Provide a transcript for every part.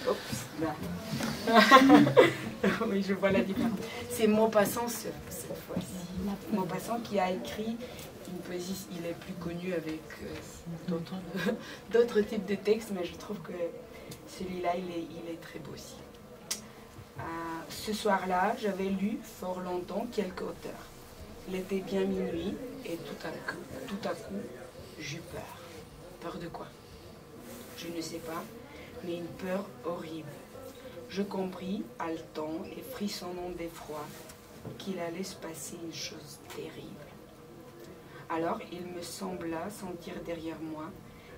Oups, là. Oui, je vois la différence. C'est Maupassant cette fois-ci. Maupassant qui a écrit une poésie, il est plus connu avec d'autres types de textes, mais je trouve que celui-là, il est très beau aussi. Ce soir-là, j'avais lu fort longtemps quelques auteurs. Il était bien minuit et tout à coup, j'eus peur. Peur de quoi? Je ne sais pas, mais une peur horrible. Je compris, haletant et frissonnant d'effroi, qu'il allait se passer une chose terrible. Alors il me sembla sentir derrière moi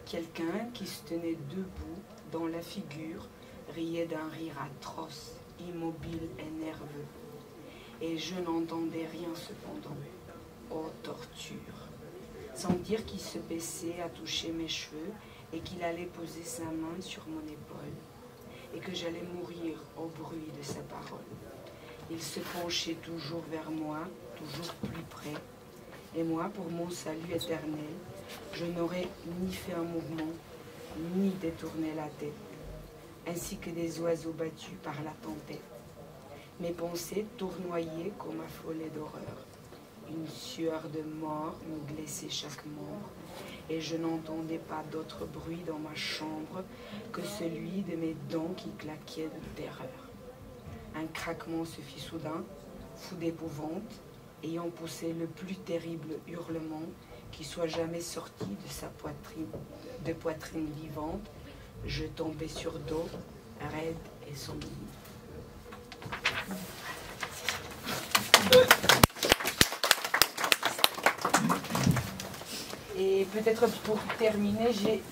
quelqu'un qui se tenait debout, dont la figure riait d'un rire atroce, immobile et nerveux. Et je n'entendais rien cependant. Oh, torture! Sentir qu'il se baissait à toucher mes cheveux et qu'il allait poser sa main sur mon épaule et que j'allais mourir au bruit de sa parole. Il se penchait toujours vers moi, toujours plus près, et moi, pour mon salut éternel, je n'aurais ni fait un mouvement, ni détourné la tête, ainsi que des oiseaux battus par la tempête. Mes pensées tournoyaient comme affolées d'horreur. Une sueur de mort me glissait chaque membre, et je n'entendais pas d'autre bruit dans ma chambre que celui de mes dents qui claquaient de terreur. Un craquement se fit soudain, fou d'épouvante, ayant poussé le plus terrible hurlement qui soit jamais sorti de sa poitrine vivante. Je tombais sur dos, raide et sans limite. Et peut-être pour terminer, j'ai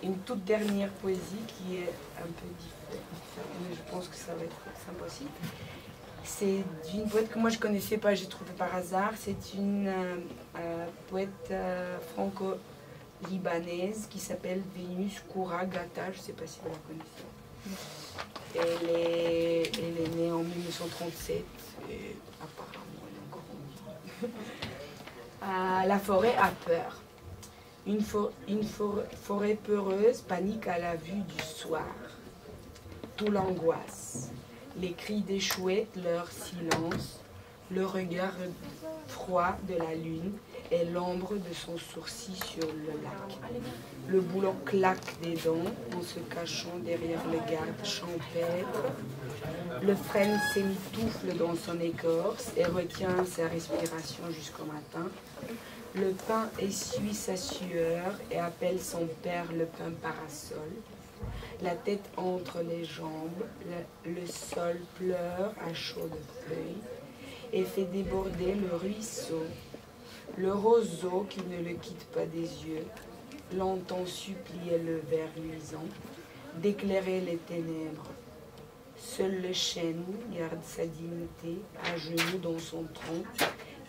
une toute dernière poésie qui est un peu différente, mais je pense que ça va être sympa aussi. C'est d'une poète que moi je ne connaissais pas, j'ai trouvé par hasard. C'est une poète franco-libanaise qui s'appelle Vénus Koura-Gata, je ne sais pas si vous la connaissez. Elle est née en 1937 et apparemment elle est encore en vie. La forêt a peur. Une forêt peureuse panique à la vue du soir. Tout l'angoisse. Les cris des chouettes, leur silence, le regard froid de la lune et l'ombre de son sourcil sur le lac. Le bouleau claque des dents en se cachant derrière le garde champêtre. Le frêne s'émitoufle dans son écorce et retient sa respiration jusqu'au matin. Le pin essuie sa sueur et appelle son père le pin parasol. La tête entre les jambes, le sol pleure à chaudes feuilles et fait déborder le ruisseau. Le roseau qui ne le quitte pas des yeux l'entend supplier le ver luisant d'éclairer les ténèbres. Seul le chêne garde sa dignité, à genoux dans son tronc.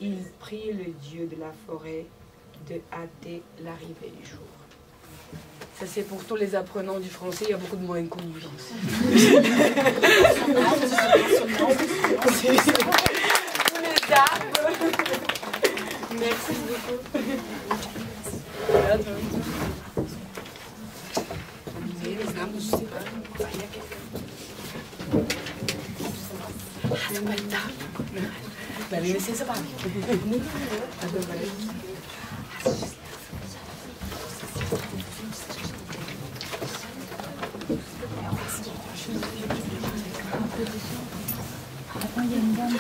Il prie le Dieu de la forêt de hâter l'arrivée du jour. Ça c'est pour tous les apprenants du français, il y a beaucoup de mots inconnus. Tous les arbres. Merci beaucoup. Les arbres, je sais pas. Il y a quelqu'un. C'est pas le table. Ben, mais c'est ça pareil. Attends, il y a une dame qui